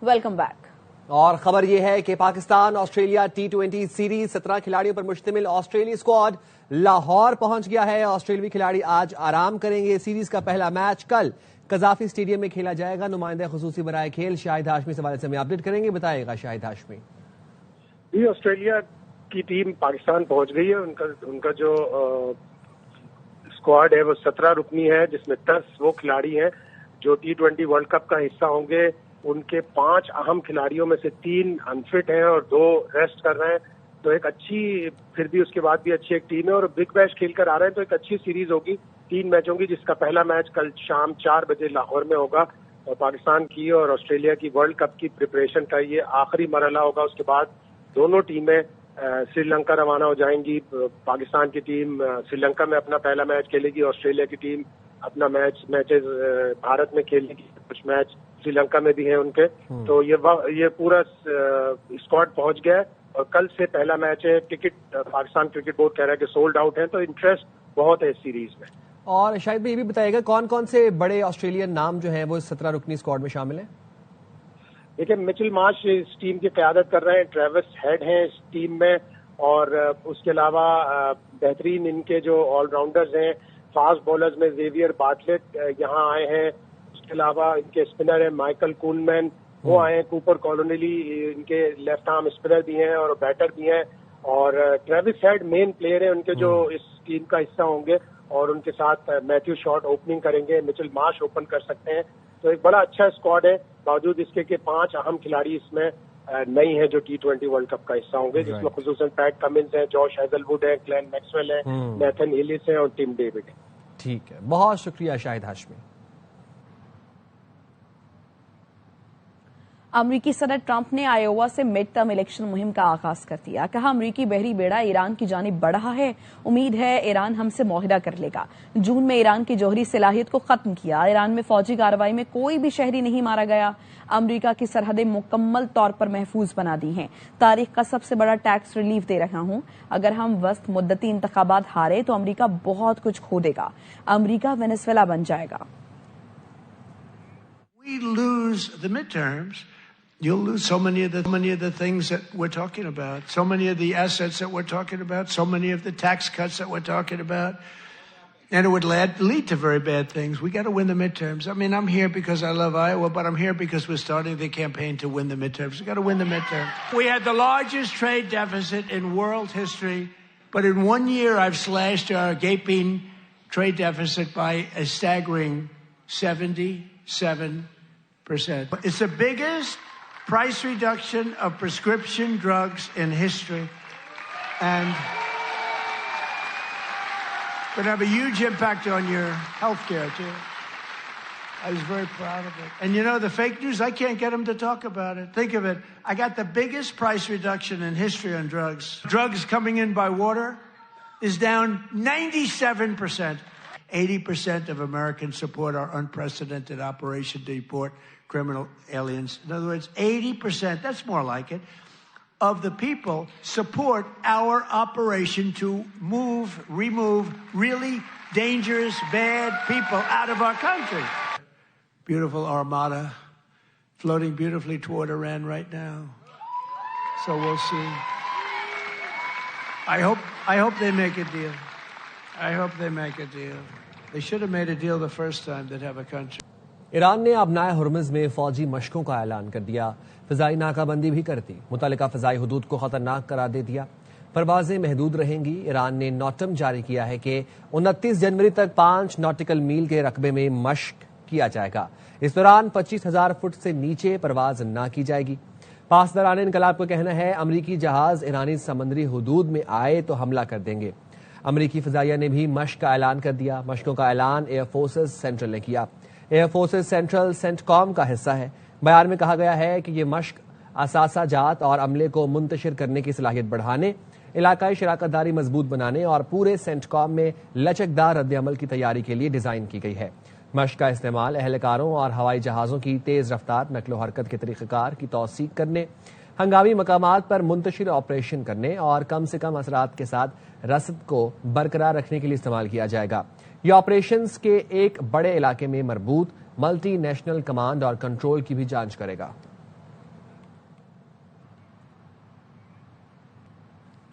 Welcome back. اور خبر یہ ہے کہ پاکستان آسٹریلیا T20 سیریز 17 کھلاڑیوں پر مشتمل آسٹریلوی اسکواڈ لاہور پہنچ گیا ہے۔ آسٹریلوی کھلاڑی آج آرام کریں گے۔ سیریز کا پہلا میچ کل قذافی اسٹیڈیم میں کھیلا جائے گا۔ نمائندہ خصوصی برائے کھیل شاہد ہاشمی اس حوالے سے ہمیں اپڈیٹ کریں گے، بتائے گا شاہد ہاشمی۔ جی، آسٹریلیا کی ٹیم پاکستان پہنچ گئی ہے۔ ان کا جو اسکواڈ ہے وہ 17 رکنی ہے، جس میں 10 وہ کھلاڑی ہیں جو T20 ورلڈ کپ کا حصہ ہوں گے۔ ان کے 5 اہم کھلاڑیوں میں سے 3 انفٹ ہیں اور 2 ریسٹ کر رہے ہیں، تو ایک اچھی، پھر بھی اس کے بعد بھی اچھی ایک ٹیم ہے اور بگ بیش کھیل کر آ رہے ہیں، تو ایک اچھی سیریز ہوگی۔ 3 میچ ہوں گی، جس کا پہلا میچ کل شام 4 بجے لاہور میں ہوگا۔ اور پاکستان کی اور آسٹریلیا کی ورلڈ کپ کی پریپریشن کا یہ آخری مرحلہ ہوگا۔ اس کے بعد دونوں ٹیمیں سری لنکا روانہ ہو جائیں گی۔ پاکستان کی ٹیم سری لنکا میں اپنا پہلا میچ کھیلے گی، آسٹریلیا کی ٹیم اپنا میچز بھارت میں کھیلے گی، کچھ میچ سری لنکا میں بھی ہیں ان کے۔ تو یہ پورا اسکواڈ پہنچ گیا ہے اور کل سے پہلا میچ ہے۔ ٹکٹ پاکستان کرکٹ بورڈ کہہ رہا ہے کہ سولڈ آؤٹ ہے، تو انٹرسٹ بہت ہے اس سیریز میں۔ اور شاید بھائی یہ بھی بتائے گا کون کون سے بڑے آسٹریلین نام جو ہیں وہ 17 رکنی اسکواڈ میں شامل ہیں؟ دیکھیں، مچل مارش اس ٹیم کی قیادت کر رہے ہیں، ٹریوس ہیڈ ہیں اس ٹیم میں، اور اس کے علاوہ بہترین ان کے جو آل راؤنڈرز ہیں، فاسٹ بولرز میں زیویئر بارٹلیٹ یہاں آئے ہیں۔ اس کے علاوہ ان کے اسپنر ہیں مائیکل کونمین، وہ آئے ہیں۔ کوپر کالونلی ان کے لیفٹ آرم اسپنر بھی ہیں اور بیٹر بھی ہیں، اور ٹریوس ہیڈ مین پلیئر ہیں ان کے جو اس ٹیم کا حصہ ہوں گے، اور ان کے ساتھ میتھیو شارٹ اوپننگ کریں گے، مچل مارش اوپن کر سکتے ہیں۔ تو ایک بڑا اچھا اسکواڈ ہے، باوجود اس کے کہ 5 اہم کھلاڑی اس میں نہیں ہیں جو T20 ورلڈ کپ کا حصہ ہوں گے، جس میں خصوصاً پیٹ کمنز ہیں، جوش ہیزل ووڈ ہیں، گلین میکسویل ہیں، نیتھن ایلس ہیں اور ٹیم ڈیوڈ ہیں۔ ٹھیک ہے، بہت شکریہ شاہد ہاشمی۔ امریکی صدر ٹرمپ نے آئیووا سے مڈ ٹرم الیکشن مہم کا آغاز کر دیا۔ کہا امریکی بحری بیڑا ایران کی جانب بڑھ رہا ہے، امید ہے ایران ہم سے معاہدہ کر لے گا۔ جون میں ایران کی جوہری صلاحیت کو ختم کیا۔ ایران میں فوجی کارروائی میں کوئی بھی شہری نہیں مارا گیا۔ امریکہ کی سرحدیں مکمل طور پر محفوظ بنا دی ہیں۔ تاریخ کا سب سے بڑا ٹیکس ریلیف دے رہا ہوں۔ اگر ہم وسط مدتی انتخابات ہارے تو امریکہ بہت کچھ کھو دے گا۔ امریکہ وینزویلا بن جائے گا۔ We lose the midterms, you'll lose so many of the things that we're talking about, so many of the assets that we're talking about, so many of the tax cuts that we're talking about, and it would lead to very bad things. We got to win the midterms. I mean, I'm here because I love Iowa, but I'm here because we're starting the campaign to win the midterms. We got to win the midterms. We had the largest trade deficit in world history, but in 1 year I've slashed our gaping trade deficit by a staggering 77%. It's the biggest price reduction of prescription drugs in history, and going to have a huge impact on your health care too. I was very proud of it. And you know, the fake news, I can't get them to talk about it. Think of it. I got the biggest price reduction in history on drugs. Drugs coming in by water is down 97%. 80% of Americans support our unprecedented operation to deport criminal aliens. In other words, 80%, that's more like it, of the people support our operation to remove really dangerous, bad people out of our country. Beautiful armada floating beautifully toward Iran right now. So we'll see. I hope they make a deal. I hope they make a deal. They should have made a deal the first time they'd have a country. Iran نے ابنائے Hormuz میں فوجی مشقوں کا اعلان کر دیا، فضائی ناکہ بندی بھی کر دی، متعلقہ فضائی حدود کو خطرناک قرار دے دیا، پروازیں محدود رہیں گی۔ ایران نے نوٹم جاری کیا ہے کہ 29 جنوری تک 5 ناٹیکل میل کے رقبے میں مشق کیا جائے گا۔ اس دوران 25,000 فٹ سے نیچے پرواز نہ کی جائے گی۔ پاسداران انقلاب کا کہنا ہے امریکی جہاز ایرانی سمندری حدود میں آئے تو حملہ کر دیں گے۔ امریکی فضائیہ نے بھی مشق کا اعلان کر دیا۔ مشقوں کا اعلان ایئر فورسز سینٹرل نے کیا۔ ایئر فورسز سینٹرل سینٹ کام کا حصہ ہے۔ بیان میں کہا گیا ہے کہ یہ مشق اثاثہ جات اور عملے کو منتشر کرنے کی صلاحیت بڑھانے، علاقائی شراکت داری مضبوط بنانے اور پورے سینٹ کام میں لچکدار رد عمل کی تیاری کے لیے ڈیزائن کی گئی ہے۔ مشق کا استعمال اہلکاروں اور ہوائی جہازوں کی تیز رفتار نقل و حرکت کے طریقہ کار کی توثیق کرنے، ہنگامی مقامات پر منتشر آپریشن کرنے اور کم سے کم اثرات کے ساتھ رصد کو برقرار رکھنے کے لیے استعمال کیا جائے گا۔ یہ آپریشنز کے ایک بڑے علاقے میں مربوط ملٹی نیشنل کمانڈ اور کنٹرول کی بھی جانچ کرے گا۔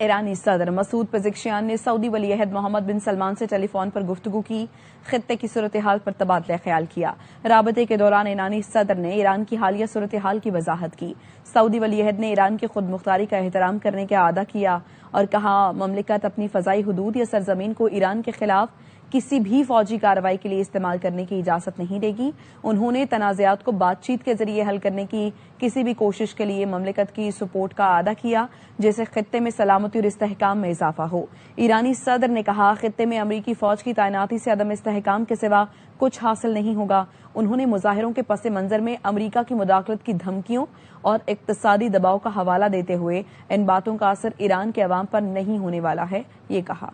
ایرانی صدر مسعود پزشکیان نے سعودی ولی عہد محمد بن سلمان سے ٹیلی فون پر گفتگو کی، خطے کی صورتحال پر تبادلہ خیال کیا۔ رابطے کے دوران ایرانی صدر نے ایران کی حالیہ صورتحال کی وضاحت کی۔ سعودی ولی عہد نے ایران کی خود مختاری کا احترام کرنے کا اعادہ کیا اور کہا مملکت اپنی فضائی حدود یا سرزمین کو ایران کے خلاف کسی بھی فوجی کارروائی کے لیے استعمال کرنے کی اجازت نہیں دے گی۔ انہوں نے تنازعات کو بات چیت کے ذریعے حل کرنے کی کسی بھی کوشش کے لیے مملکت کی سپورٹ کا اعادہ کیا جیسے خطے میں سلامتی اور استحکام میں اضافہ ہو۔ ایرانی صدر نے کہا خطے میں امریکی فوج کی تعیناتی سے عدم استحکام کے سوا کچھ حاصل نہیں ہوگا۔ انہوں نے مظاہروں کے پس منظر میں امریکہ کی مداخلت کی دھمکیوں اور اقتصادی دباؤ کا حوالہ دیتے ہوئے ان باتوں کا اثر ایران کے عوام پر نہیں ہونے والا ہے، یہ کہا۔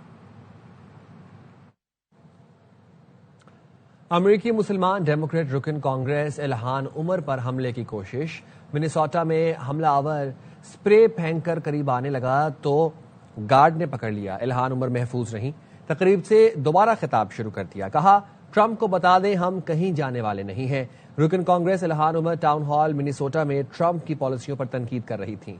امریکی مسلمان ڈیموکریٹ رکن کانگریس الہان عمر پر حملے کی کوشش، منیسوٹا میں حملہ آور سپرے پھینک کر قریب آنے لگا تو گارڈ نے پکڑ لیا۔ الہان عمر محفوظ رہیں، تقریب سے دوبارہ خطاب شروع کر دیا، کہا ٹرمپ کو بتا دیں ہم کہیں جانے والے نہیں ہیں۔ رکن کانگریس الہان عمر ٹاؤن ہال منیسوٹا میں ٹرمپ کی پالیسیوں پر تنقید کر رہی تھیں۔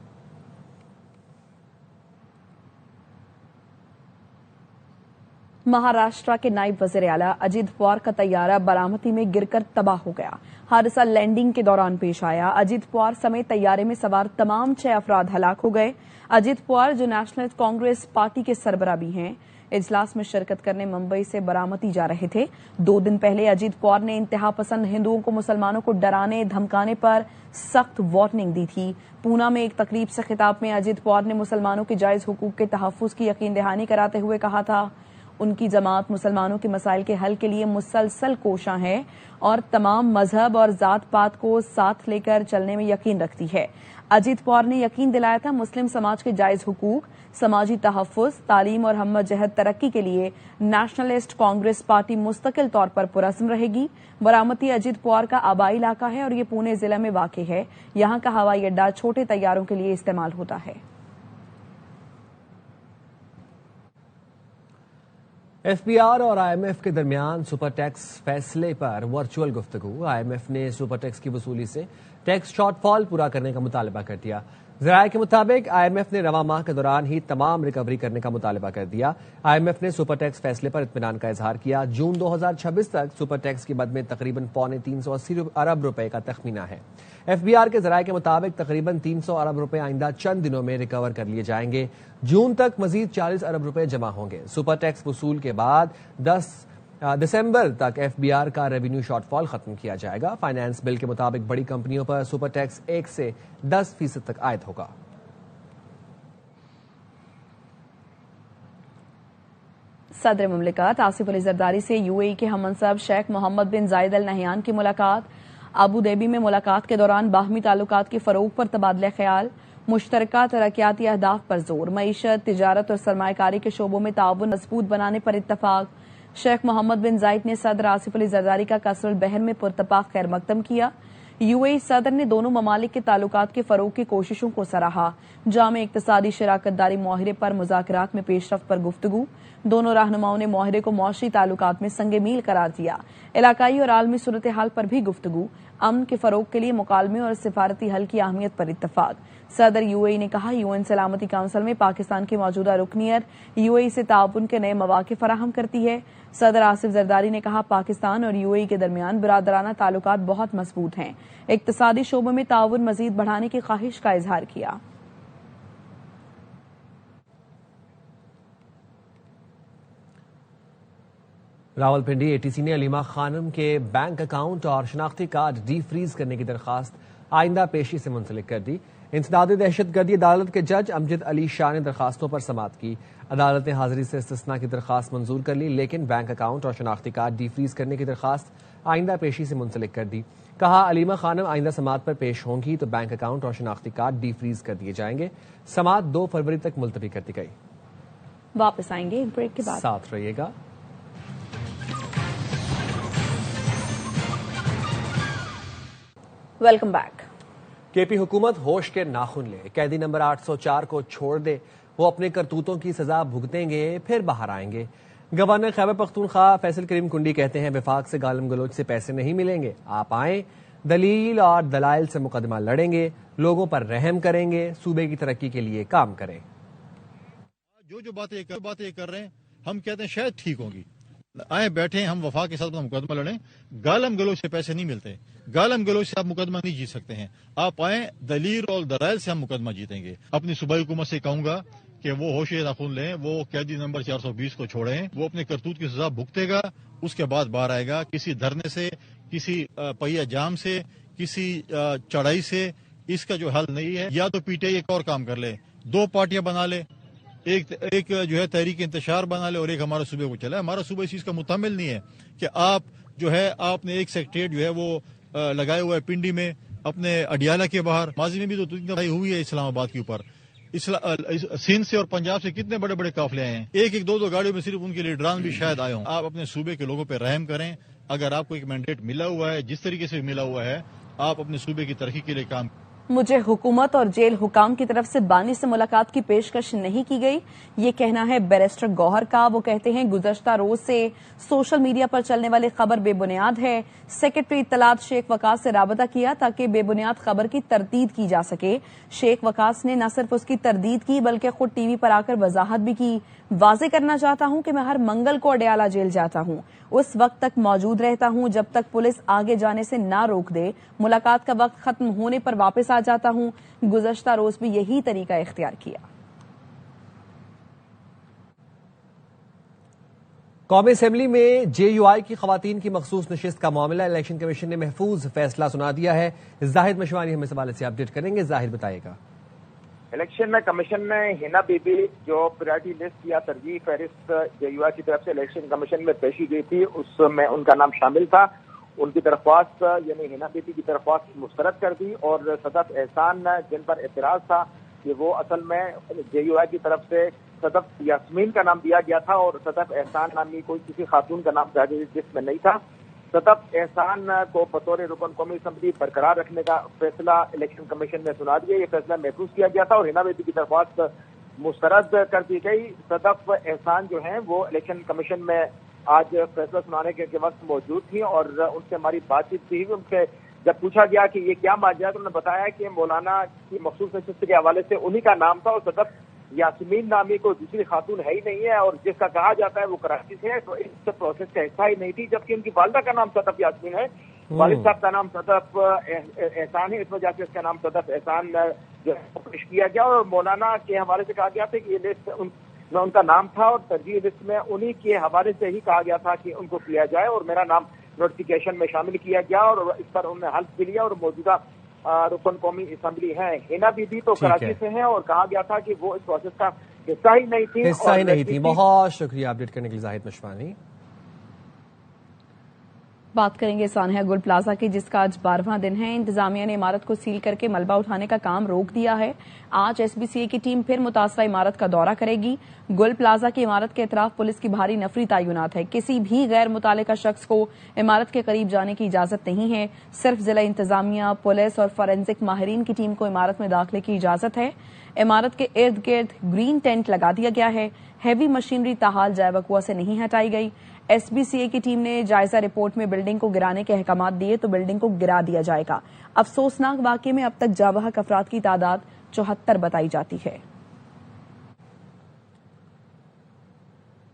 مہاراشٹرا کے نائب وزیر اعلیٰ اجیت پوار کا طیارہ بارامتی میں گر کر تباہ ہو گیا۔ حادثہ لینڈنگ کے دوران پیش آیا۔ اجیت پوار سمیت طیارے میں سوار تمام 6 افراد ہلاک ہو گئے۔ اجیت پوار جو نیشنل کانگریس پارٹی کے سربراہ بھی ہیں، اجلاس میں شرکت کرنے ممبئی سے بارامتی جا رہے تھے۔ 2 دن پہلے اجیت پوار نے انتہا پسند ہندوؤں کو مسلمانوں کو ڈرانے دھمکانے پر سخت وارننگ دی تھی۔ پونا میں ایک تقریب سے خطاب میں اجیت پوار نے مسلمانوں کے جائز حقوق کے تحفظ کی یقین دہانی کراتے ہوئے کہا تھا ان کی جماعت مسلمانوں کے مسائل کے حل کے لیے مسلسل کوشاں ہے اور تمام مذہب اور ذات پات کو ساتھ لے کر چلنے میں یقین رکھتی ہے۔ اجیت پوار نے یقین دلایا تھا مسلم سماج کے جائز حقوق، سماجی تحفظ، تعلیم اور ہم جہت ترقی کے لیے نیشنلسٹ کانگریس پارٹی مستقل طور پر پرعزم رہے گی۔ بارامتی اجیت پوار کا آبائی علاقہ ہے اور یہ پونے ضلع میں واقع ہے۔ یہاں کا ہوائی اڈہ چھوٹے طیاروں کے لیے استعمال ہوتا ہے۔ ایف بی آر اور آئی ایم ایف کے درمیان سپر ٹیکس فیصلے پر ورچوئل گفتگو۔ آئی ایم ایف نے سپر ٹیکس کی وصولی سے ٹیکس شارٹ فال پورا کرنے کا مطالبہ کر دیا۔ ذرائع کے مطابق آئی ایم ایف نے رواں ماہ کے دوران ہی تمام ریکوری کرنے کا مطالبہ کر دیا۔ آئی ایم ایف نے سپر ٹیکس فیصلے پر اطمینان کا اظہار کیا۔ جون 2026 تک سپر ٹیکس کی مد میں تقریباً 380 ارب روپے کا تخمینہ ہے۔ ایف بی آر کے ذرائع کے مطابق تقریباً 300 ارب روپے آئندہ چند دنوں میں ریکور کر لیے جائیں گے۔ جون تک مزید 40 ارب روپے جمع ہوں گے۔ سپر ٹیکس وصول کے بعد 10 دسمبر تک ایف بی آر کا ریونیو شارٹ فال ختم کیا جائے گا۔ فائنانس بل کے مطابق بڑی کمپنیوں پر سپر ٹیکس 1 سے 10% تک عائد ہوگا۔ صدر مملکت آصف علی زرداری سے یو اے ای کے ہم منصب شیخ محمد بن زائد ال نہیان کی ملاقات۔ ابو ظہبی میں ملاقات کے دوران باہمی تعلقات کے فروغ پر تبادلہ خیال، مشترکہ ترقیاتی اہداف پر زور، معیشت، تجارت اور سرمایہ کاری کے شعبوں میں تعاون مضبوط بنانے پر اتفاق۔ شیخ محمد بن زائد نے صدر آصف علی زرداری کا قصر البحر میں پرتپاق خیر مقدم کیا۔ یو اے ای صدر نے دونوں ممالک کے تعلقات کے فروغ کی کوششوں کو سراہا۔ جامع اقتصادی شراکت داری معاہرے پر مذاکرات میں پیش رفت پر گفتگو۔ دونوں رہنماؤں نے معاہرے کو معاشی تعلقات میں سنگ میل قرار دیا۔ علاقائی اور عالمی صورتحال پر بھی گفتگو۔ امن کے فروغ کے لیے مکالمے اور سفارتی حل کی اہمیت پر اتفاق۔ صدر یو اے ای نے کہا یو این سلامتی کونسل میں پاکستان کی موجودہ رکنیت یو اے ای سے تعاون کے نئے مواقع فراہم کرتی ہے۔ صدر آصف زرداری نے کہا پاکستان اور یو اے ای کے درمیان برادرانہ تعلقات بہت مضبوط ہیں۔ اقتصادی شعبوں میں تعاون مزید بڑھانے کی خواہش کا اظہار کیا۔ راولپنڈی اے ٹی سی نے علیمہ خانم کے بینک اکاؤنٹ اور شناختی کارڈ ڈی فریز کرنے کی درخواست آئندہ پیشی سے منسلک کر دی۔ انسداد دہشت گردی عدالت کے جج امجد علی شاہ نے درخواستوں پر سماعت کی۔ عدالت نے حاضری سے استثناء کی درخواست منظور کر لی، لیکن بینک اکاؤنٹ اور شناختی کارڈ ڈی فریز کرنے کی درخواست آئندہ پیشی سے منسلک کر دی۔ کہا علیمہ خانم آئندہ سماعت پر پیش ہوں گی تو بینک اکاؤنٹ اور شناختی کارڈ ڈی فریز کر دیے جائیں گے۔ سماعت 2 فروری تک ملتوی کر دی گئی۔ واپس آئیں گے ایک بریک کے بعد، ساتھ رہیے گا۔ Welcome back. کے پی حکومت ہوش کے ناخن لے، قیدی نمبر 804 کو چھوڑ دے، وہ اپنے کرتوتوں کی سزا بھگتیں گے پھر باہر آئیں گے۔ گورنر خیبر پختونخوا فیصل کریم کنڈی کہتے ہیں وفاق سے گالم گلوچ سے پیسے نہیں ملیں گے، آپ آئیں، دلیل اور دلائل سے مقدمہ لڑیں گے، لوگوں پر رحم کریں گے، صوبے کی ترقی کے لیے کام کریں۔ جو باتیں کر رہے ہیں ہم کہتے ہیں شاید ٹھیک ہوں گی. آئے بیٹھے ہم وفا کے ساتھ مقدمہ لڑیں. گالم گلوچ سے پیسے نہیں ملتے. گالم گلوچ سے آپ مقدمہ نہیں جیت سکتے ہیں. آپ آئیں دلیل اور دلائل سے ہم مقدمہ جیتیں گے. اپنی صوبائی حکومت سے کہوں گا کہ وہ ہوش ناخن لیں, وہ قیدی نمبر 420 کو چھوڑیں. وہ اپنے کرتوت کی سزا بھگتے گا, اس کے بعد باہر آئے گا. کسی دھرنے سے, کسی پہیا جام سے, کسی چڑھائی سے اس کا جو حل نہیں ہے. یا تو پی ٹی آئی ایک اور کام کر لے, 2 پارٹیاں بنا لے, ایک جو ہے تحریک انتشار بنا لے اور ایک ہمارے صوبے کو چلے. ہمارا صوبہ اس چیز کا متحمل نہیں ہے کہ آپ جو ہے آپ نے ایک سیکٹریٹ جو ہے وہ لگائے ہوا ہے پنڈی میں, اپنے اڈیالہ کے باہر. ماضی میں بھی تو 3 دفعہ ہوئی ہے اسلام آباد کے اوپر. سندھ سے اور پنجاب سے کتنے بڑے بڑے قافلے آئے ہیں. ایک 2 گاڑیوں میں صرف ان کے لیڈران بھی شاید آئے ہوں. آپ اپنے صوبے کے لوگوں پہ رحم کریں. اگر آپ کو ایک مینڈیٹ ملا ہوا ہے, جس طریقے سے ملا ہوا ہے, آپ اپنے صوبے کی ترقی کے لیے کام. مجھے حکومت اور جیل حکام کی طرف سے بانی سے ملاقات کی پیشکش نہیں کی گئی, یہ کہنا ہے بیرسٹر گوہر کا. وہ کہتے ہیں گزشتہ روز سے سوشل میڈیا پر چلنے والی خبر بے بنیاد ہے. سیکرٹری اطلاعات شیخ وقاص سے رابطہ کیا تاکہ بے بنیاد خبر کی تردید کی جا سکے. شیخ وقاص نے نہ صرف اس کی تردید کی بلکہ خود ٹی وی پر آ کر وضاحت بھی کی. واضح کرنا چاہتا ہوں کہ میں ہر منگل کو اڈیالہ جیل جاتا ہوں, اس وقت تک موجود رہتا ہوں جب تک پولیس آگے جانے سے نہ روک دے. ملاقات کا وقت ختم ہونے پر واپس آ جاتا ہوں. گزشتہ روز بھی یہی طریقہ اختیار کیا. قومی اسمبلی میں جے یو آئی کی خواتین کی مخصوص نشست کا معاملہ الیکشن کمیشن نے محفوظ فیصلہ سنا دیا ہے. زاہد مشوانی ہمیں اس حوالے سے اپڈیٹ کریں گے. زاہد بتائیے گا. الیکشن میں کمیشن نے ہینا بی بی جو پریورٹی لسٹ یا ترجیح فہرست جے یو آئی کی طرف سے الیکشن کمیشن میں پیشی گئی تھی, اس میں ان کا نام شامل تھا. ان کی درخواست یعنی ہینا بی بی کی درخواست مسترد کر دی اور صدف احسان جن پر اعتراض تھا کہ وہ اصل میں جے یو آئی کی طرف سے صدف یاسمین کا نام دیا گیا تھا اور صدف احسان نامی کوئی کسی خاتون کا نام جس میں نہیں تھا. صدف احسان کو بطور رکن قومی اسمبلی برقرار رکھنے کا فیصلہ الیکشن کمیشن نے سنا دیا. یہ فیصلہ محفوظ کیا گیا تھا اور ہینا بی بی کی درخواست مسترد کر دی گئی. صدف احسان جو ہیں وہ الیکشن کمیشن میں آج فیصلہ سنانے کے وقت موجود تھی اور ان سے ہماری بات چیت تھی. ان سے جب پوچھا گیا کہ یہ کیا معاملہ ہے تو انہوں نے بتایا کہ مولانا کی مخصوص نشست کے حوالے سے انہی کا نام تھا اور صدف یاسمین نامی کوئی دوسری خاتون ہے ہی نہیں ہے اور جس کا کہا جاتا ہے وہ کراچی سے ہے تو اس پروسیس کا حصہ ہی نہیں تھی. جبکہ ان کی والدہ کا نام صدف یاسمین ہے, والد صاحب کا نام صدف احسان ہے, اس وجہ سے اس کا نام صدف احسان جو ہے پیش کیا گیا. اور مولانا کے حوالے سے کہا گیا تھا کہ یہ لسٹ میں ان کا نام تھا اور ترجیح لسٹ میں انہی کے حوالے سے ہی کہا گیا تھا کہ ان کو کیا جائے اور میرا نام نوٹیفیکیشن میں شامل کیا گیا اور اس پر انہوں نے حلف بھی لیا اور موجودہ رکن قومی اسمبلی ہیں. ہینا بی بی تو کراچی سے ہیں اور کہا گیا تھا کہ وہ اس پروسیس کا حصہ ہی نہیں تھی. بہت شکریہ اپڈیٹ کرنے کے لیے زاہد مشوانی. بات کریں گے سانحہ گل پلازا کی جس کا آج 12واں دن ہے. انتظامیہ نے عمارت کو سیل کر کے ملبہ اٹھانے کا کام روک دیا ہے. آج ایس بی سی اے کی ٹیم پھر متاثرہ عمارت کا دورہ کرے گی. گل پلازا کی عمارت کے اطراف پولیس کی بھاری نفری تعینات ہے. کسی بھی غیر متعلقہ شخص کو عمارت کے قریب جانے کی اجازت نہیں ہے. صرف ضلع انتظامیہ, پولیس اور فورینزک ماہرین کی ٹیم کو عمارت میں داخلے کی اجازت ہے. عمارت کے ارد گرد گرین ٹینٹ لگا دیا گیا ہے. ہیوی مشینری تاحال جائے وقوع سے نہیں ہٹائی گئی. ایس بی سی اے کی ٹیم نے جائزہ رپورٹ میں بلڈنگ کو گرانے کے احکامات دیے تو بلڈنگ کو گرا دیا جائے گا. افسوسناک واقعے میں اب تک جاں بحق افراد کی تعداد 74 بتائی جاتی ہے.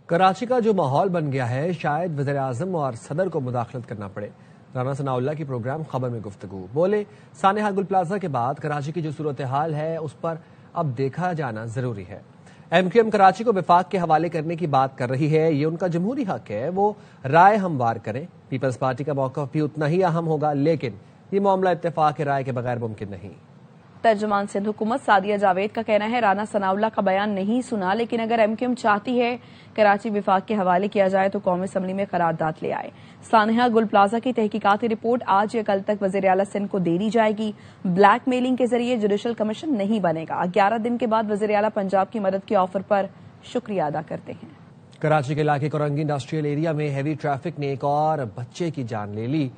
کراچی کا جو ماحول بن گیا ہے شاید وزیر اعظم اور صدر کو مداخلت کرنا پڑے. رانا ثناء اللہ کی پروگرام خبر میں گفتگو. بولے سانحہ گل پلازا کے بعد کراچی کی جو صورتحال ہے اس پر اب دیکھا جانا ضروری ہے. ایم کیو ایم کراچی کو وفاق کے حوالے کرنے کی بات کر رہی ہے. یہ ان کا جمہوری حق ہے, وہ رائے ہموار کریں. پیپلز پارٹی کا موقف بھی اتنا ہی اہم ہوگا لیکن یہ معاملہ اتفاق رائے کے بغیر ممکن نہیں. ترجمان سندھ حکومت سعدیہ جاوید کا کہنا ہے رانا ثناء اللہ کا بیان نہیں سنا لیکن اگر ایم کیو ایم چاہتی ہے کراچی وفاق کے حوالے کیا جائے تو قومی اسمبلی میں قرارداد لے آئے. سانحہ گل پلازا کی تحقیقاتی رپورٹ آج یا کل تک وزیر اعلیٰ سندھ کو دے دی جائے گی. بلیک میلنگ کے ذریعے جوڈیشل کمیشن نہیں بنے گا. 11 دن کے بعد وزیر اعلیٰ پنجاب کی مدد کے آفر پر شکریہ ادا کرتے ہیں. کراچی کے علاقے کورنگی انڈسٹریل ایریا میں ہیوی ٹریفک نے ایک اور بچے کی جان لے لی.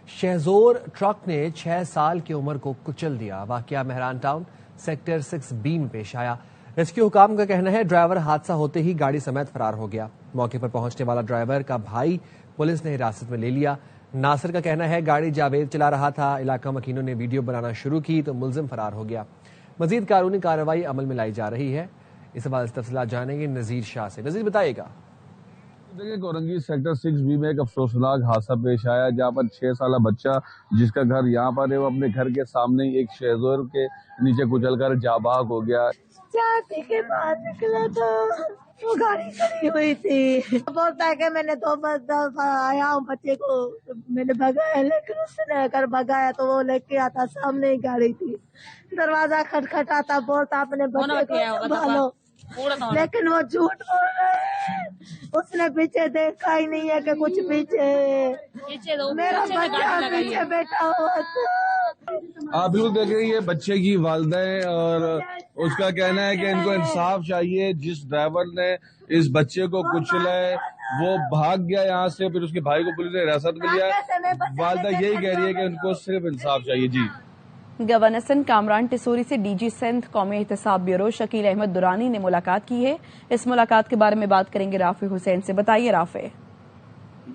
شہزور ٹرک نے 6 سال کی عمر کو کچل دیا. واقعہ مہران ٹاؤن سیکٹر 6B میں پیش آیا. ریسکیو حکام کا کہنا ہے ڈرائیور حادثہ ہوتے ہی گاڑی سمیت فرار ہو گیا. موقع پر پہنچنے والا ڈرائیور کا بھائی پولیس نے حراست میں لے لیا. ناصر کا کہنا ہے گاڑی جاوید چلا رہا تھا. علاقہ مکینوں نے ویڈیو بنانا شروع کی تو ملزم فرار ہو گیا. مزید قانونی کارروائی عمل میں لائی جا رہی ہے. اس بعد تفصیلات جانیں گے نذیر شاہ سے. نذیر بتائیے گا. دیکھیں کورنگی سیکٹر 6B میں ایک افسوسناک حادثہ پیش آیا جہاں پر 6 سالہ بچہ جس کا گھر یہاں پر ہے وہ اپنے گھر کے سامنے ایک شیزور کے نیچے کچل کر جاں بحق ہو گیا. چاچی کے باہر نکلا تھا وہ گاڑی کھڑی ہوئی تھی. بولتا ہے کہ میں نے 2 دفعہ آیا ہوں بچے کو میں نے بھگایا لیکن اس نے اگر بھگایا تو وہ لے کے آتا سامنے ہی گاڑی تھی. دروازہ کھٹکھٹاتا بولتا اپنے بچے کو سنبھالو لیکن وہ جھوٹ بول رہا ہے. اس نے پیچھے دیکھا ہی نہیں ہے کہ کچھ پیچھے میرا بچہ پیچھے بیٹھا ہوا تھا. آپ بالکل دیکھیں یہ بچے کی والدہ ہیں اور اس کا کہنا ہے کہ ان کو انصاف چاہیے. جس ڈرائیور نے اس بچے کو کچلا ہے وہ بھاگ گیا یہاں سے, پھر اس کے بھائی کو پولیس نے حراست میں لیا. والدہ یہی کہہ رہی ہے کہ ان کو صرف انصاف چاہیے. جی گورنر سندھ کامران ٹسوری سے ڈی جی سندھ قومی احتساب بیورو شکیل احمد درانی نے ملاقات کی ہے. اس ملاقات کے بارے میں بات کریں گے رافع حسین سے. بتائیے رافع.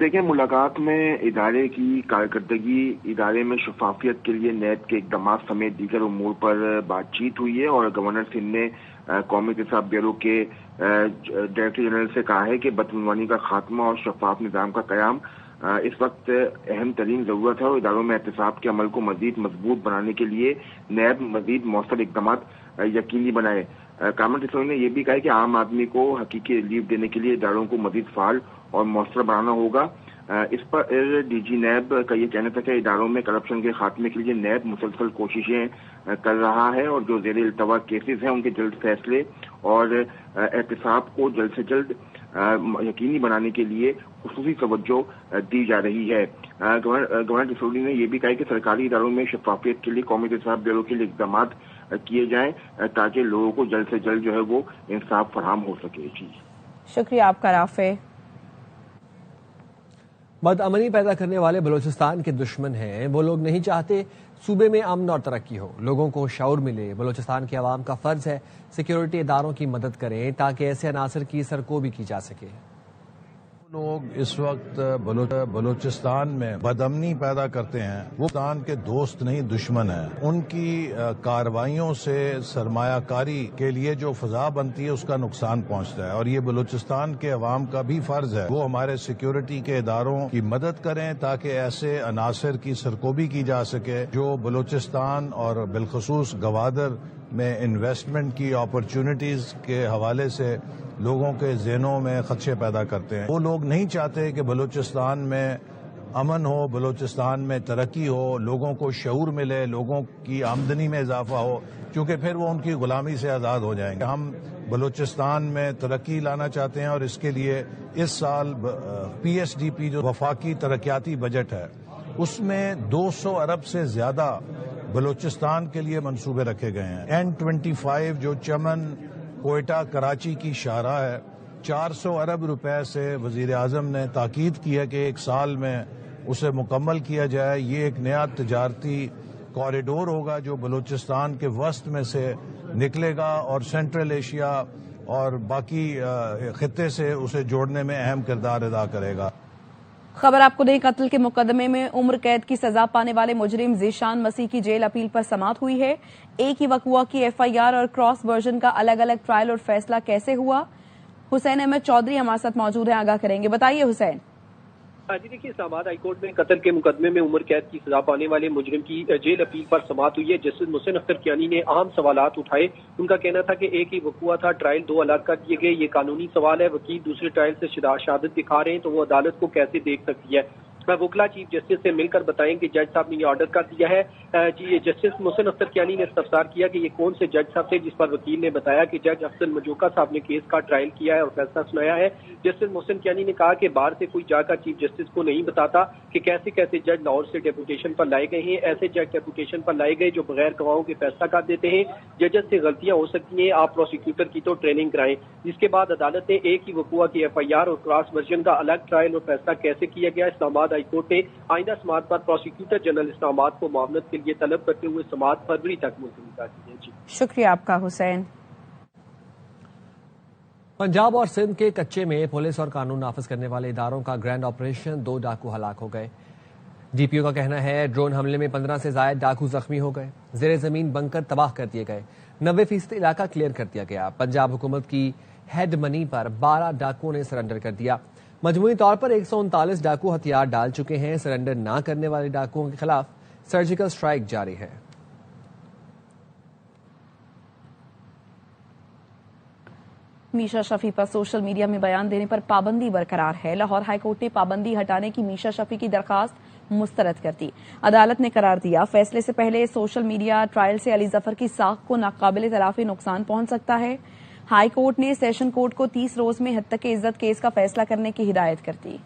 دیکھیں ملاقات میں ادارے کی کارکردگی, ادارے میں شفافیت کے لیے نیب کے اقدامات سمیت دیگر امور پر بات چیت ہوئی ہے اور گورنر سندھ نے قومی احتساب بیورو کے ڈائریکٹر جنرل سے کہا ہے کہ بدعنوانی کا خاتمہ اور شفاف نظام کا قیام اس وقت اہم ترین ضرورت ہے اور اداروں میں احتساب کے عمل کو مزید مضبوط بنانے کے لیے نیب مزید مؤثر اقدامات یقینی بنائے. کامران ٹسوری نے یہ بھی کہا کہ عام آدمی کو حقیقی ریلیف دینے کے لیے اداروں کو مزید فعال اور مؤثر بنانا ہوگا. اس پر ڈی جی نیب کا یہ کہنا تھا کہ اداروں میں کرپشن کے خاتمے کے لیے نیب مسلسل کوششیں کر رہا ہے اور جو زیر التوا کیسز ہیں ان کے جلد فیصلے اور احتساب کو جلد سے جلد یقینی بنانے کے لیے خصوصی توجہ دی جا رہی ہے. گورنر ٹسوری نے یہ بھی کہا کہ سرکاری اداروں میں شفافیت کے لیے قومی احتساب بیورو کے لیے اقدامات کیے جائیں تاکہ لوگوں کو جلد سے جلد جو ہے وہ انصاف فراہم ہو سکے. جی شکریہ آپ کا رافع. بدامنی پیدا کرنے والے بلوچستان کے دشمن ہیں. وہ لوگ نہیں چاہتے صوبے میں امن اور ترقی ہو, لوگوں کو شعور ملے. بلوچستان کے عوام کا فرض ہے سیکیورٹی اداروں کی مدد کریں تاکہ ایسے عناصر کی سرکوبی کی جا سکے. لوگ اس وقت بلوچستان میں بدامنی پیدا کرتے ہیں وہ پاکستان کے دوست نہیں دشمن ہیں. ان کی کارروائیوں سے سرمایہ کاری کے لیے جو فضا بنتی ہے اس کا نقصان پہنچتا ہے اور یہ بلوچستان کے عوام کا بھی فرض ہے وہ ہمارے سیکیورٹی کے اداروں کی مدد کریں تاکہ ایسے عناصر کی سرکوبی کی جا سکے جو بلوچستان اور بالخصوص گوادر میں انویسٹمنٹ کی اپرچونٹیز کے حوالے سے لوگوں کے ذہنوں میں خدشے پیدا کرتے ہیں. وہ لوگ نہیں چاہتے کہ بلوچستان میں امن ہو, بلوچستان میں ترقی ہو, لوگوں کو شعور ملے, لوگوں کی آمدنی میں اضافہ ہو, کیونکہ پھر وہ ان کی غلامی سے آزاد ہو جائیں گے. ہم بلوچستان میں ترقی لانا چاہتے ہیں اور اس کے لیے اس سال PSDP جو وفاقی ترقیاتی بجٹ ہے اس میں 200 ارب سے زیادہ بلوچستان کے لیے منصوبے رکھے گئے ہیں. N25 جو چمن کوئٹہ کراچی کی شاہراہ ہے 400 ارب روپے سے وزیر اعظم نے تاکید کی ہے کہ 1 سال میں اسے مکمل کیا جائے. یہ ایک نیا تجارتی کوریڈور ہوگا جو بلوچستان کے وسط میں سے نکلے گا اور سینٹرل ایشیا اور باقی خطے سے اسے جوڑنے میں اہم کردار ادا کرے گا. خبر آپ کو دیں, قتل کے مقدمے میں عمر قید کی سزا پانے والے مجرم ذیشان مسیح کی جیل اپیل پر سماعت ہوئی ہے. ایک ہی وقوع کی FIR اور کراس ورژن کا الگ الگ ٹرائل اور فیصلہ کیسے ہوا؟ حسین احمد چودھری ہمارے ساتھ موجود ہیں, آگاہ کریں گے. بتائیے حسین. جی دیکھیے, اسلام آباد ہائی کورٹ میں قتل کے مقدمے میں عمر قید کی سزا پانے والے مجرم کی جیل اپیل پر سماعت ہوئی ہے. جسٹس محسن اختر کیانی نے اہم سوالات اٹھائے. ان کا کہنا تھا کہ ایک ہی وقوع تھا, ٹرائل 2 الگ کر دیے گئے. یہ قانونی سوال ہے. وکیل دوسرے ٹرائل سے شہادت دکھا رہے ہیں تو وہ عدالت کو کیسے دیکھ سکتی ہے؟ وکلا چیف جسٹس سے مل کر بتائیں کہ جج صاحب نے یہ آرڈر کر دیا ہے. جی جسٹس محسن اختر کیانی نے استفسار کیا کہ یہ کون سے جج صاحب تھے, جس پر وکیل نے بتایا کہ جج افضل مجوکا صاحب نے کیس کا ٹرائل کیا ہے اور فیصلہ سنایا ہے. جسٹس محسن کیانی نے کہا کہ باہر سے کوئی جا کر چیف جسٹس کو نہیں بتاتا کہ کیسے کیسے جج لاہور سے ڈیپوٹیشن پر لائے گئے ہیں. ایسے جج ڈیپوٹیشن پر لائے گئے جو بغیر گواہوں کے فیصلہ کر دیتے ہیں. ججز سے غلطیاں ہو سکتی ہیں, آپ پروسیکیوٹر کی تو ٹریننگ کرائیں. جس کے بعد عدالت نے ایک ہی وقوع کی FIR اور کراس ورژن کا الگ ٹرائل اور فیصلہ کیسے کیا گیا. اسلام آباد ہائی کورٹ نے آئندہ سماعت پر پروسیکیوٹر جنرل اسلام آباد کو معاونت کے لیے طلب کرتے ہوئے سماعت فروری تک ملتوی کر دی ہے. جی شکریہ آپ کا حسین. پنجاب اور سندھ کے کچے میں پولیس اور قانون نافذ کرنے والے اداروں کا گرینڈ آپریشن 2 ڈاکو ہلاک ہو گئے. DPO کا کہنا ہے ڈرون حملے میں 15 سے زائد ڈاکو زخمی ہو گئے. زیر زمین بنکر تباہ کر دیے گئے. 90% علاقہ کلیئر کر دیا گیا. پنجاب حکومت کی ہیڈ منی پر 12 ڈاکوؤں نے سرنڈر کر دیا. مجموعی طور پر 139 ڈاکو ہتھیار ڈال چکے ہیں. سرنڈر نہ کرنے والے ڈاکوؤں کے خلاف سرجیکل اسٹرائیک جاری ہے. میشا شفیع پر سوشل میڈیا میں بیان دینے پر پابندی برقرار ہے. لاہور ہائی کورٹ نے پابندی ہٹانے کی میشا شفیع کی درخواست مسترد کر دی. عدالت نے قرار دیا فیصلے سے پہلے سوشل میڈیا ٹرائل سے علی ظفر کی ساکھ کو ناقابل تلافی نقصان پہنچ سکتا ہے. ہائی کورٹ نے سیشن کورٹ کو 30 روز میں حد تک عزت کیس کا فیصلہ کرنے کی ہدایت کر دی.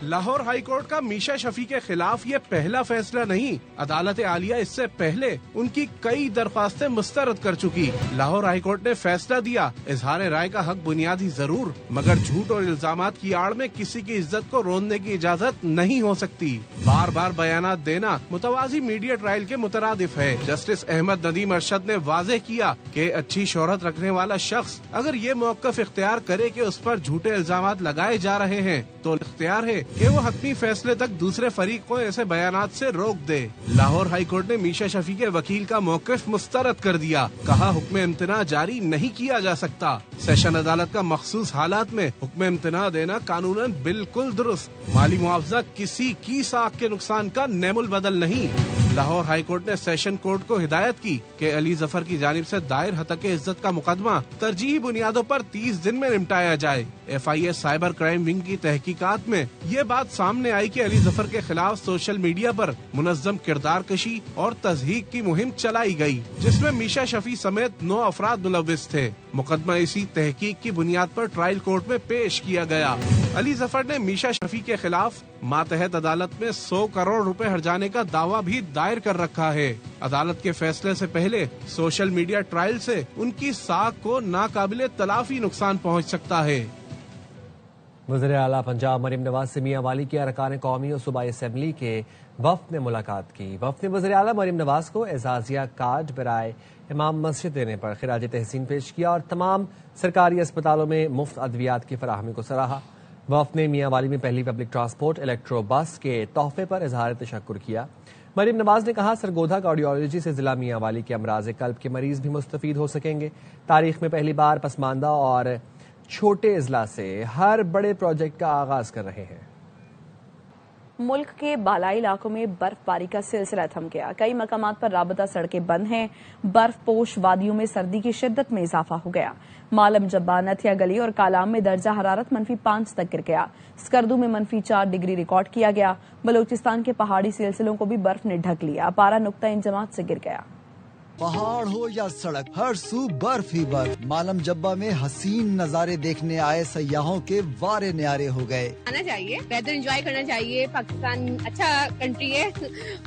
لاہور ہائی کورٹ کا میشا شفیع کے خلاف یہ پہلا فیصلہ نہیں. عدالت عالیہ اس سے پہلے ان کی کئی درخواستیں مسترد کر چکی. لاہور ہائی کورٹ نے فیصلہ دیا اظہار رائے کا حق بنیادی ضرور مگر جھوٹ اور الزامات کی آڑ میں کسی کی عزت کو روننے کی اجازت نہیں ہو سکتی. بار بار بیانات دینا متوازی میڈیا ٹرائل کے مترادف ہے. جسٹس احمد ندیم ارشد نے واضح کیا کہ اچھی شہرت رکھنے والا شخص اگر یہ موقف اختیار کرے کہ اس پر جھوٹے الزامات لگائے جا رہے ہیں تو اختیار ہے کہ وہ حتمی فیصلے تک دوسرے فریق کو ایسے بیانات سے روک دے. لاہور ہائی کورٹ نے میشا شفیع کے وکیل کا موقف مسترد کر دیا. کہا حکم امتناع جاری نہیں کیا جا سکتا. سیشن عدالت کا مخصوص حالات میں حکم امتناع دینا قانوناً بالکل درست. مالی معاوضہ کسی کی ساکھ کے نقصان کا نعم البدل نہیں. لاہور ہائی کورٹ نے سیشن کورٹ کو ہدایت کی کہ علی ظفر کی جانب سے دائر ہتک عزت کا مقدمہ ترجیحی بنیادوں پر 30 دن میں نمٹایا جائے. FIA سائبر کرائم ونگ کی تحقیقات میں یہ بات سامنے آئی کہ علی ظفر کے خلاف سوشل میڈیا پر منظم کردار کشی اور تضحیک کی مہم چلائی گئی جس میں میشا شفیع سمیت 9 افراد ملوث تھے. مقدمہ اسی تحقیق کی بنیاد پر ٹرائل کورٹ میں پیش کیا گیا. علی ظفر نے میشا شفیع کے خلاف ماتحت عدالت میں 100 کروڑ روپے ہرجانے کا دعویٰ بھی دائر کر رکھا ہے. عدالت کے فیصلے سے پہلے سوشل میڈیا ٹرائل سے ان کی ساکھ کو ناقابل تلافی نقصان پہنچ سکتا ہے. وزیر اعلیٰ پنجاب مریم نواز سے میاں والی کے ارکان قومی اور صوبائی اسمبلی کے وفد نے ملاقات کی. وفد نے وزیر اعلیٰ مریم نواز کو اعزازیہ کارڈ برائے امام مسجد دینے پر خراج تحسین پیش کیا اور تمام سرکاری اسپتالوں میں مفت ادویات کی فراہمی کو سراہا. وفد نے میاں والی میں پہلی پبلک ٹرانسپورٹ الیکٹرو بس کے تحفے پر اظہار تشکر کیا. مریم نواز نے کہا سرگودھا کارڈیولوجی سے ضلع میاں والی کے امراض قلب کے مریض بھی مستفید ہو سکیں گے. تاریخ میں پہلی بار پسماندہ اور چھوٹے اضلاع سے ہر بڑے پروجیکٹ کا آغاز کر رہے ہیں. ملک کے بالائی علاقوں میں برف باری کا سلسلہ تھم گیا. کئی مقامات پر رابطہ سڑکیں بند ہیں. برف پوش وادیوں میں سردی کی شدت میں اضافہ ہو گیا. مالم جبا، نتھیا گلی اور کالام میں درجہ حرارت -5 تک گر گیا. اسکردو میں -4 ڈگری ریکارڈ کیا گیا. بلوچستان کے پہاڑی سلسلوں کو بھی برف نے ڈھک لیا. پارا نقطہ انجماد سے گر گیا. پہاڑ ہو یا سڑک، ہر سو برف ہی برف. مالم جبا میں حسین نظارے دیکھنے آئے سیاحوں کے وارے نیارے ہو گئے. آنا چاہیے، ویدر انجوائے کرنا چاہیے. پاکستان اچھا کنٹری ہے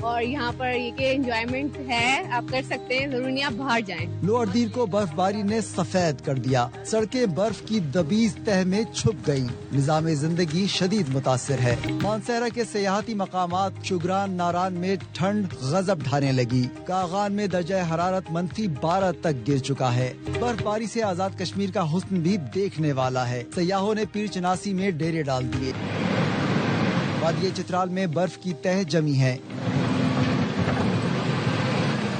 اور یہاں پر یہ کہ انجوائمنٹ ہے، آپ کر سکتے ہیں. ضروری نہیں آپ باہر جائیں. لوئر دیر کو برف باری نے سفید کر دیا. سڑکیں برف کی دبیز تہ میں چھپ گئی. نظام زندگی شدید متاثر ہے. مانسہرہ کے سیاحتی مقامات شگران ناران میں ٹھنڈ غضب ڈھانے لگی. کاغان میں درجہ حرارت -12 تک گر چکا ہے. برف باری سے آزاد کشمیر کا حسن بھی دیکھنے والا ہے. سیاحوں نے پیر چناسی میں ڈیرے ڈال دیے. وادی چترال میں برف کی تہ جمی ہے.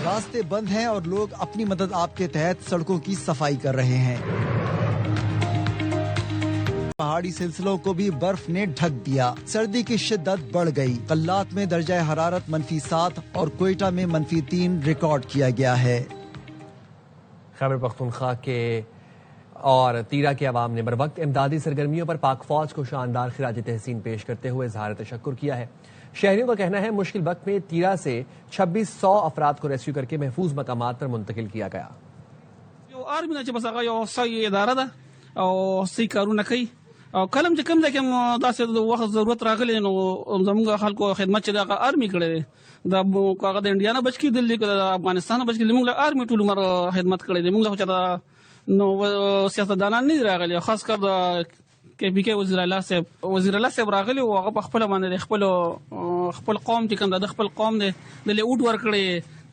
راستے بند ہیں اور لوگ اپنی مدد آپ کے تحت سڑکوں کی صفائی کر رہے ہیں. پہاڑی سلسلوں کو بھی برف نے ڈھک دیا. سردی کی شدت بڑھ گئی. قلات میں درجہ حرارت -7 اور کوئٹہ میں -3 ریکارڈ کیا گیا ہے. خیبر پختونخوا کے اور تیرا کے عوام نے بروقت امدادی سرگرمیوں پر پاک فوج کو شاندار خراج تحسین پیش کرتے ہوئے اظہار تشکر کیا ہے. شہریوں کا کہنا ہے مشکل وقت میں تیرا سے 2600 افراد کو ریسکیو کر کے محفوظ مقامات پر منتقل کیا گیا. آرمی نه چې بس هغه یو صحیح اداره ده او صحیح کارونه کوي او کلم چې کوم ځای کې داسې د وخت ضرورت راغلی نو زموږ خلکو خدمت چې د آرمی کړی دی. دا هغه د انډیا نه بچ کېدل دي، که د افغانستان نه بچ کېدل، موږ له آرمی ټول عمر خدمت کړی دی. موږ له خو چېرته نو سیاستدانان نه دي راغلي، خاص کر د KPK وزیر الله صاحب راغلی او هغه په خپل باندې خپل قوم چې کوم د خپل قوم دی د لیوډ ورکړي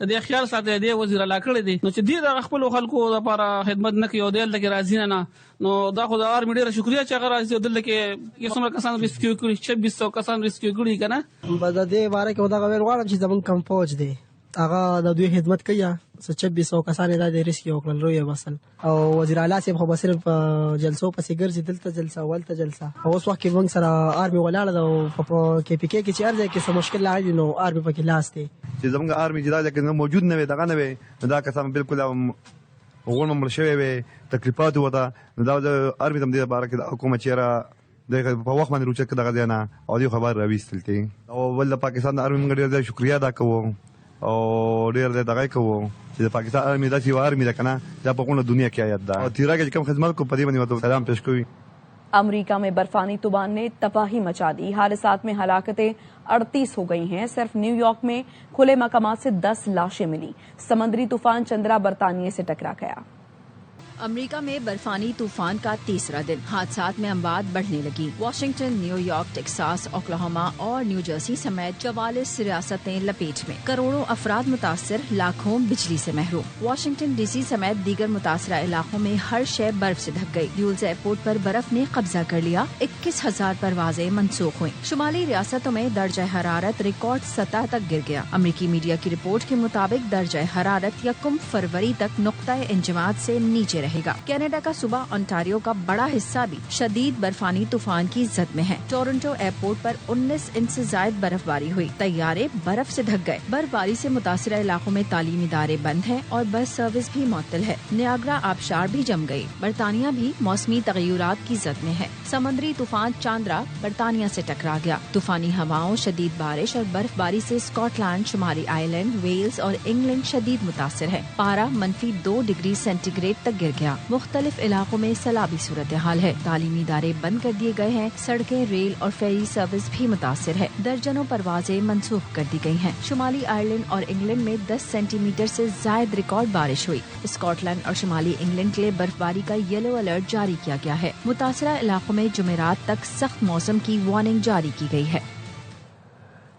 د خیال ساتي دی وزیر الله کړی دی. نو چې دی د خپل خلکو لپاره خدمت نه کوي او د لکه راځي نه نو دا خو د آرمی ډیره شکریا چې هغه راځي د لکه یو څومره کسان ریسکیو کړي 2600 کسان ریسکیو کړي کنه. په دې باره کې دا غوړ غواړم چې زمون کم فوج دی هغه د دوی خدمت کوي 2600 کسان د ریسکیو کړل روی وصل او وزیر اعلی صاحب خو صرف جلسو پسې ګرځي دلته جلسه ولته جلسه اوس وخت کې موږ سره آرمي ولاړه ده او په کې پی کې چې ارزه کې څه مشکل راځي نو آرمي پکې لاس دی چې زموږ آرمي جدا لکه موجود نه وي دغه نه وي دا کسان بالکل وګورم مړ شوی وي تکلیفات وته دا د آرمي تم دې لپاره کې حکومت چیرې د په وخت باندې روچک دغه دی نه او دې خبر راويستل دي او ول پاکستان آرمي موږ ډېر شکریا ادا کوو او ډېر دغه کوو چې د پاکستان آرمي داسې آرمي ده کنه دا په ټوله دنیا کې آیت ده او تیرا کې کوم خدمت کو پدې باندې وته سلام پیش کوي. امریکہ میں برفانی طوفان نے تباہی مچا دی. حادثات میں ہلاکتیں 38 ہو گئی ہیں. صرف نیو یارک میں کھلے مقامات سے 10 لاشیں ملی. سمندری طوفان چندرا برطانیہ سے ٹکرا گیا. امریکہ میں برفانی طوفان کا تیسرا دن. حادثات میں اموات بڑھنے لگی. Washington, new York, Texas, Oklahoma اور نیو جرسی سمیت 44 ریاستیں لپیٹ میں. کروڑوں افراد متاثر، لاکھوں بجلی سے محروم. واشنگٹن ڈی سی سمیت دیگر متاثرہ علاقوں میں ہر شے برف سے ڈھک گئی. ڈیولز ایئرپورٹ پر برف نے قبضہ کر لیا. 21,000 پروازیں منسوخ ہوئیں. شمالی ریاستوں میں درجہ حرارت ریکارڈ سطح تک گر گیا. امریکی میڈیا کی رپورٹ کے مطابق درجہ حرارت 1 فروری تک نقطہ انجماد سے نیچے رہے گا. کینیڈا کا صوبہ انٹاریو کا بڑا حصہ بھی شدید برفانی طوفان کی زد میں ہے. ٹورنٹو ایئرپورٹ پر 19 انچ سے زائد برف باری ہوئی. طیارے برف سے ڈھک گئے. برف باری سے متاثرہ علاقوں میں تعلیمی ادارے بند ہیں اور بس سروس بھی معطل ہے. نیاگرا آبشار بھی جم گئی. برطانیہ بھی موسمی تغیرات کی زد میں ہے. سمندری طوفان چاندرا برطانیہ سے ٹکرا گیا. طوفانی ہواؤں، شدید بارش اور برف باری سے اسکاٹ لینڈ، شمالی آئرلینڈ، ویلز اور انگلینڈ شدید متاثر ہے. پارا -2 ڈگری سینٹی گریڈ تک گر گیا. مختلف علاقوں میں سیلابی صورتحال ہے. تعلیمی ادارے بند کر دیے گئے ہیں. سڑکیں، ریل اور فیری سروس بھی متاثر ہے. درجنوں پروازیں منسوخ کر دی گئی ہیں. شمالی آئرلینڈ اور انگلینڈ میں 10 سینٹی میٹر سے زائد ریکارڈ بارش ہوئی. اسکاٹ لینڈ اور شمالی انگلینڈ کے لیے برف باری کا یلو الرٹ جاری کیا گیا ہے. متاثرہ علاقوں میں جمعرات تک سخت موسم کی وارننگ جاری کی گئی ہے.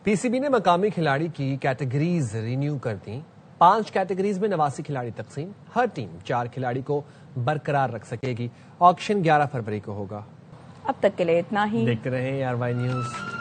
پی سی بی نے مقامی کھلاڑی کی کیٹیگریز رینیو کر دی. 5 کیٹیگریز میں 89 کھلاڑی تقسیم. ہر ٹیم 4 کھلاڑی کو برقرار رکھ سکے گی. آکشن 11 فروری کو ہوگا. اب تک کے لیے اتنا ہی. دیکھتے رہیں ARY نیوز.